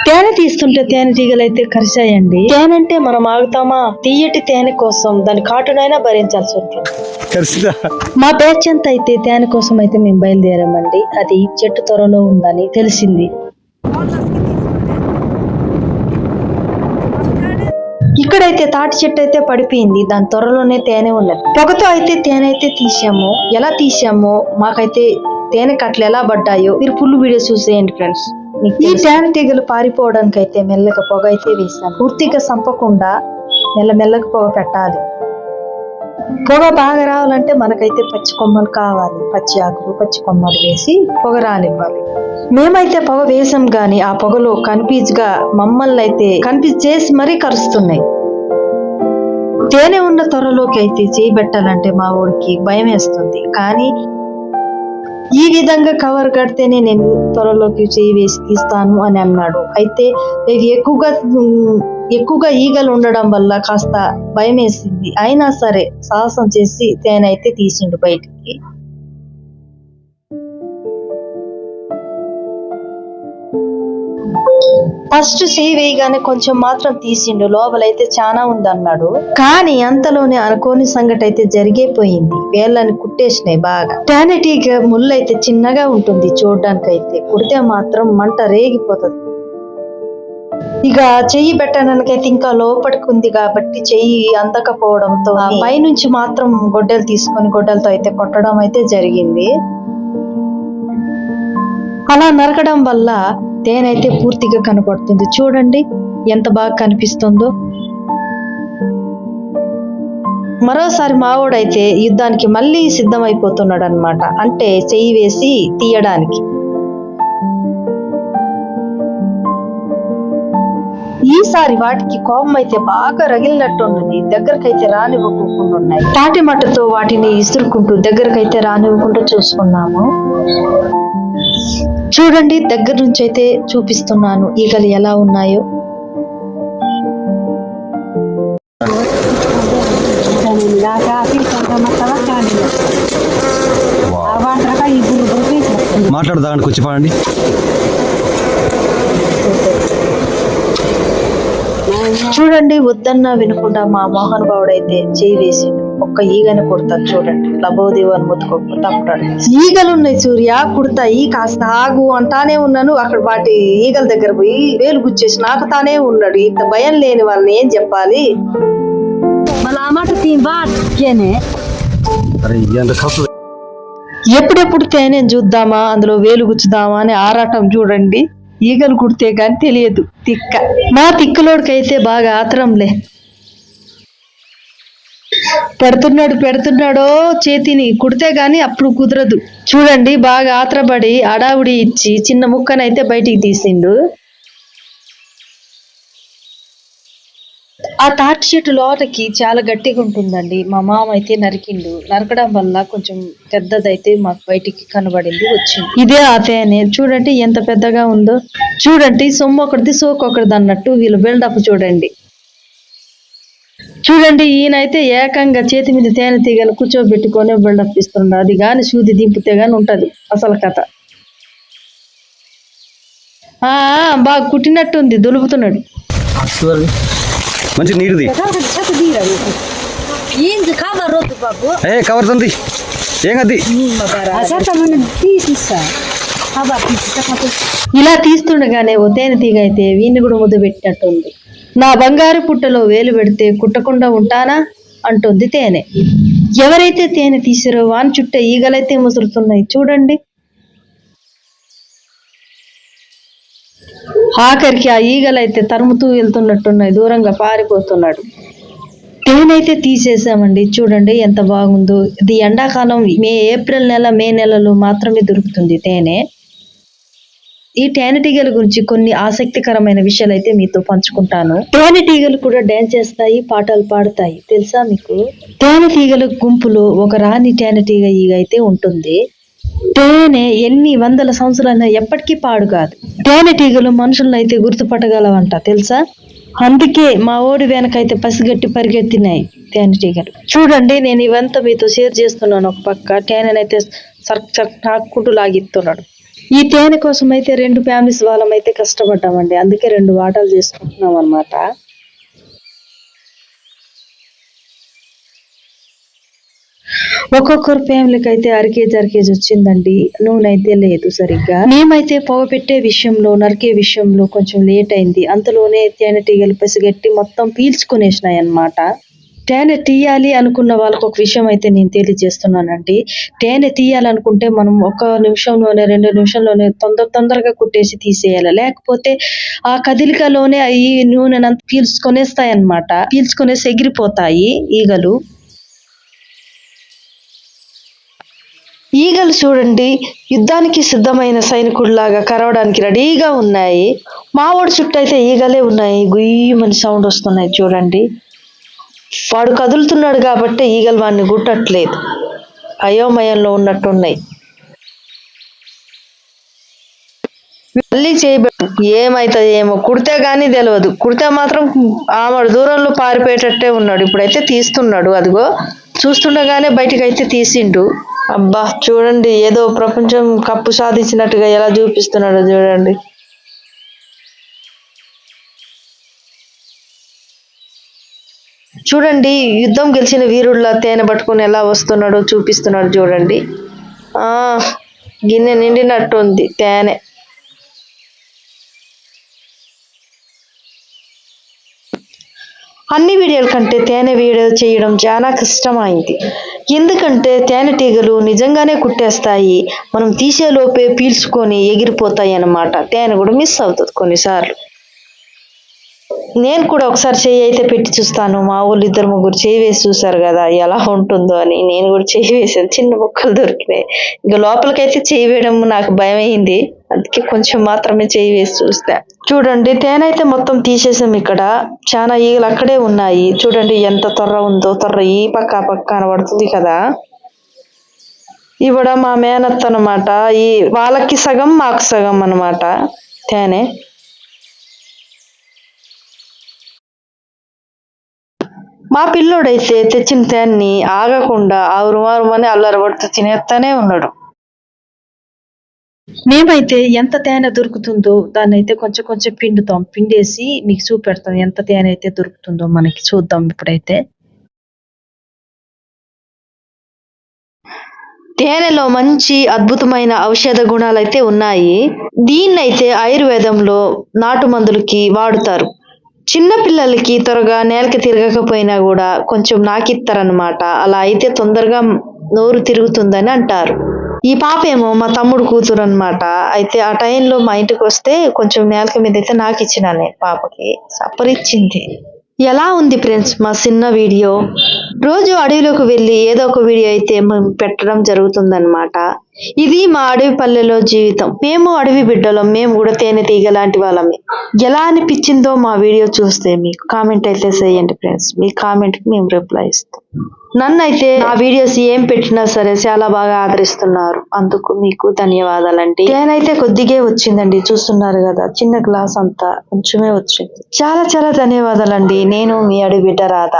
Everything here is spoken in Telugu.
తేనె తీస్తుంటే తేనెటీగలు అయితే కరిచాయండి. తేనె అంటే మనం ఆగుతామా? తీయటి తేనె కోసం దాని కాటునైనా భరించాల్సి ఉంటుంది. మా బ్యాచ్ అంతా అయితే తేనె కోసం అయితే మేము బయలుదేరామండి. అది చెట్టు త్వరలో ఉందని తెలిసింది. ఇక్కడైతే తాటి చెట్టు అయితే పడిపోయింది. దాని త్వరలోనే తేనె ఉన్నది. పొగతో అయితే తేనె అయితే తీసాము. ఎలా తీసామో మాకైతే తేనె కట్టలు ఎలా పడ్డాయో మీరు ఫుల్ వీడియో చూసేయండి ఫ్రెండ్స్. ఈ తేనె తీగలు పారిపోవడానికి అయితే మెల్లగా పొగ అయితే వేసాను. పూర్తిగా సంపకుండా మెల్లమెల్లగా పొగ పెట్టాలి. పొగ బాగా రావాలంటే మనకైతే పచ్చి కొమ్మలు కావాలి. పచ్చి ఆకులు పచ్చి కొమ్మలు వేసి పొగ రానివ్వాలి. మేమైతే పొగ వేసాం గాని ఆ పొగలో కన్ఫ్యూజ్గా మమ్మల్ని అయితే కన్ఫ్యూజ్ చేసి మరీ కరుస్తున్నాయి. తేనె ఉన్న త్వరలోకి అయితే చేయి పెట్టాలంటే మా ఊరికి భయం వేస్తుంది. కానీ ఈ విధంగా కవర్ కడితేనే నేను త్వరలోకి చేయి వేసి తీస్తాను అని అన్నాడు. అయితే ఎక్కువగా ఈగలు ఉండడం వల్ల కాస్త భయం వేసింది. అయినా సరే సాహసం చేసి తేనె అయితే తీసిండు బయటికి. ఫస్ట్ చేయి వేయగానే కొంచెం మాత్రం తీసిండు. లోపలైతే చాలా ఉంది అన్నాడు. కానీ అంతలోనే అనుకోని సంఘటన అయితే జరిగిపోయింది. వేళ్ళని కుట్టేసినాయి బాగా. తేనెటీగ ముళ్ళు అయితే చిన్నగా ఉంటుంది చూడడానికి. అయితే కుడితే మాత్రం మంట రేగిపోతుంది. ఇక చెయ్యి పెట్టడానికైతే ఇంకా లోపలికి ఉంది కాబట్టి చెయ్యి అందకపోవడంతో పైనుంచి మాత్రం గొడ్డలు తీసుకొని గొడ్డలతో అయితే కొట్టడం అయితే జరిగింది. అలా నరకడం వల్ల తేనె అయితే పూర్తిగా కనపడుతుంది. చూడండి ఎంత బాగా కనిపిస్తుందో. మరోసారి మావోడైతే యుద్ధానికి మళ్ళీ సిద్ధమైపోతున్నాడు అన్నమాట. అంటే చెయ్యి వేసి తీయడానికి. ఈసారి వాటికి కోపం అయితే బాగా రగిలినట్టున్నది. దగ్గరకైతే రానివ్వకుండా ఉన్నాయి. తాటి మట్టతో వాటిని ఇసురుకుంటూ దగ్గరకైతే రానివ్వకుండా చూసుకున్నాము. చూడండి దగ్గర నుంచి అయితే చూపిస్తున్నాను ఈగలు ఎలా ఉన్నాయో. మాట్లాడదానికి వచ్చి పాడండి. చూడండి వద్దన్నా వినకుండా మా మోహన్ బావుడు అయితే చేయి వేసిండు. ఒక్క ఈగని కుడతాడు. చూడండి లబోదేవు అని ముత్తుకోకపోతే అప్పుడాడు. ఈగలు ఉన్నాయి సూర్య, కుడతాయి, కాస్త ఆగు అంటానే ఉన్నాను. అక్కడ వాటి ఈగల దగ్గర పోయి వేలు గుచ్చేసి నాకు తానే ఉన్నాడు. ఇంత భయం లేని వాళ్ళని ఏం చెప్పాలి? ఎప్పుడెప్పుడు తేనె చూద్దామా, అందులో వేలు గుచ్చుదామా అని ఆరాటం. చూడండి ఈగలు కుడితే గాని తెలియదు తిక్క. మా తిక్కలోడికైతే బాగా ఆత్రంలే. పెడుతున్నాడో చేతిని, కుడితే గాని అప్పుడు కుదరదు. చూడండి బాగా ఆత్రపడి అడావుడి ఇచ్చి చిన్న ముక్కనైతే బయటికి తీసిండు. ఆ తాటి చెట్టు లోటకి చాలా గట్టిగా ఉంటుందండి. మా మామ అయితే నరికిండు. నరకడం వల్ల కొంచెం పెద్దదైతే మాకు బయటికి కనబడింది, వచ్చింది. ఇదే ఆ తేనె. చూడండి ఎంత పెద్దగా ఉందో. చూడండి సొమ్ము ఒకటిది సోకు ఒకటిది అన్నట్టు వీళ్ళు బిల్డప్ చూడండి. చూడండి ఈయనైతే ఏకంగా చేతి మీద తేనె తీగను కూర్చోబెట్టుకొని బిల్డప్ ఇస్తున్నాడు. అది గాని సూది దింపితే గాని ఉంటది అసలు కథ. బాగా కుట్టినట్టుంది, దులుపుతున్నాడు. మంచి నీరుది కవర్ తంది ఏంగది. ఇలా తీస్తుండగానే ఓ తేనె తీగ అయితే వీణ్ణి కూడా ముద్దు పెట్టినట్టుంది. నా బంగారు పుట్టలో వేలు పెడితే కుట్టకుండా ఉంటానా అంటుంది తేనె. ఎవరైతే తేనె తీసారో వాని చుట్టే ఈగలైతే ముసురుతున్నాయి. చూడండి ఆఖరికి ఆ ఈగలైతే తరుముతూ వెళ్తున్నట్టున్నాయి. దూరంగా పారిపోతున్నాడు. తేనైతే తీసేసామండి. చూడండి ఎంత బాగుందో. ఇది ఎండాకాలం ఏప్రిల్ నెల మే నెలలో మాత్రమే దొరుకుతుంది తేనె. ఈ తేనెటీగల గురించి కొన్ని ఆసక్తికరమైన విషయాలు అయితే మీతో పంచుకుంటాను. తేనెటీగలు కూడా డాన్స్ చేస్తాయి, పాటలు పాడుతాయి. తెలుసా మీకు? తేనెటీగల గుంపులో ఒక రాణి తేనెటీగ ఈగ అయితే ఉంటుంది. తేనె ఎన్ని వందల సంవత్సరాలైనా ఎప్పటికీ పాడు కాదు. తేనెటీగలు మనుషులను అయితే గుర్తుపట్టగలవంట తెలుసా? అందుకే మా ఓడి వెనకైతే పసిగట్టి పరిగెత్తినాయి తేనెటీగలు. చూడండి నేను ఇవంతా మీతో షేర్ చేస్తున్నాను. ఒక పక్క తేనెనైతే నాకుంటూ లాగిస్తున్నాడు. ఈ తేనె కోసం అయితే 2 ఫ్యామిలీస్ వాళ్ళం అయితే కష్టపడ్డామండి. అందుకే 2 వాటాలు చేసుకుంటున్నాం అన్నమాట. ఒక్కొక్కరు ఫ్యామిలీకి అయితే అరకేజీ వచ్చిందండి. నూనె అయితే లేదు సరిగ్గా. మేమైతే పొగ పెట్టే విషయంలో, నరికే విషయంలో కొంచెం లేట్ అయింది. అంతలోనే తేనెటీగలు పసిగట్టి మొత్తం పీల్చుకునేసినాయి అన్నమాట. తేనె తీయాలి అనుకున్న వాళ్ళకి ఒక విషయం అయితే నేను తెలియజేస్తున్నానండి. తేనె తీయాలనుకుంటే మనం 1 నిమిషంలోనే 2 నిమిషంలోనే తొందరగా కుట్టేసి తీసేయాలి. లేకపోతే ఆ కదలికలోనే ఈ నూనెనంతా పీల్చుకొనేస్తాయి అన్నమాట. పీల్చుకొనేసి ఎగిరిపోతాయి ఈగలు. ఈగలు చూడండి, యుద్ధానికి సిద్ధమైన సైనికుల్లాగా కరవడానికి రెడీగా ఉన్నాయి. మా వాడి చుట్టూ అయితే ఈగలే ఉన్నాయి. గుయ్యమని సౌండ్ వస్తున్నాయి చూడండి. వాడు కదులుతున్నాడు కాబట్టి ఈగలు వాడిని గుట్టట్లేదు. అయోమయంలో ఉన్నట్టున్నాయి. మళ్ళీ చేయబెట్టు, ఏమైతుంది ఏమో, కుడితే గానీ తెలియదు. కుడితే మాత్రం ఆమెడు దూరంలో పారిపోయేటట్టే ఉన్నాడు. ఇప్పుడైతే తీస్తున్నాడు. అదిగో చూస్తుండగానే బయటికి అయితే తీసిండు. అబ్బా చూడండి, ఏదో ప్రపంచం కప్పు సాధించినట్టుగా ఎలా చూపిస్తున్నాడో చూడండి. చూడండి, యుద్ధం గెలిచిన వీరుల్లా తేనె పట్టుకుని ఎలా వస్తున్నాడో చూపిస్తున్నాడు చూడండి. గిన్నె నిండినట్టు ఉంది తేనె. అన్ని వీడియోల కంటే తేనె వీడియో చేయడం చాలా కష్టమైంది. ఎందుకంటే తేనెటీగలు నిజంగానే కుట్టేస్తాయి. మనం తీసే లోపే పీల్చుకొని ఎగిరిపోతాయి అన్నమాట. తేనె కూడా మిస్ అవుతుంది కొన్నిసార్లు. నేను కూడా ఒకసారి చెయ్యి అయితే పెట్టి చూస్తాను. మా ఊళ్ళు 2-3 చెయ్యి వేసి చూసారు కదా ఎలా ఉంటుందో అని. నేను కూడా చెయ్యి వేసాను. చిన్న బొక్కలు దొరికినాయి. ఇంకా లోపలికైతే చెయ్యి వేయడం నాకు భయం అయింది. అందుకే కొంచెం మాత్రమే చెయ్యి వేసి చూస్తా. చూడండి, తేనె అయితే మొత్తం తీసేసాం. ఇక్కడ చాలా ఈగలు అక్కడే ఉన్నాయి. చూడండి ఎంత తొర్ర ఉందో. తొర్ర ఈ పక్క ఆ పక్క కనబడుతుంది కదా. ఇవిడ మా మేనత్త అనమాట. ఈ వాళ్ళకి సగం మాకు సగం అన్నమాట తేనె. మా పిల్లోడైతే తెచ్చిన తేన్ని ఆగకుండా ఆరుమారుమని అల్లరబడుతూ తినేస్తానే ఉన్నాడు. మేమైతే ఎంత తేనె దొరుకుతుందో దాన్ని అయితే కొంచెం కొంచెం పిండుతాం. పిండేసి మీకు చూపెడతాం ఎంత తేనె అయితే దొరుకుతుందో మనకి. చూద్దాం ఇప్పుడైతే. తేనెలో మంచి అద్భుతమైన ఔషధ గుణాలు అయితే ఉన్నాయి. దీన్నైతే ఆయుర్వేదంలో నాటు మందులకి వాడుతారు. చిన్న పిల్లలకి త్వరగా నేలకి తిరగకపోయినా కూడా కొంచెం నాకిస్తారనమాట. అలా అయితే తొందరగా నోరు తిరుగుతుందని అంటారు. ఈ పాప ఏమో మా తమ్ముడు కూతురు అనమాట. అయితే ఆ టైంలో మా ఇంటికి వస్తే కొంచెం నేలక మీద అయితే నాకు ఇచ్చినానే పాపకి. సప్పరిచ్చింది. ఎలా ఉంది ఫ్రెండ్స్ మా చిన్న వీడియో? రోజు అడవిలోకి వెళ్ళి ఏదో ఒక వీడియో అయితే మేము పెట్టడం జరుగుతుందన్నమాట. ఇది మా అడవి పల్లెలో జీవితం. మేము అడవి బిడ్డలం. మేము కూడా తేనెటీగ లాంటి వాళ్ళమే. ఎలా అనిపించిందో మా వీడియో చూస్తే మీకు కామెంట్ అయితే చేయండి ఫ్రెండ్స్. మీ కామెంట్కి మేము రిప్లై ఇస్తాం. నన్నైతే ఆ వీడియోస్ ఏం పెట్టినా సరే చాలా బాగా ఆదరిస్తున్నారు. అందుకు మీకు ధన్యవాదాలండి. తేనైతే కొద్దిగే వచ్చిందండి, చూస్తున్నారు కదా. చిన్న గ్లాస్ అంతా కొంచెమే వచ్చింది. చాలా చాలా ధన్యవాదాలండి. నేను మీ అడవి బిడ్డ రాధ.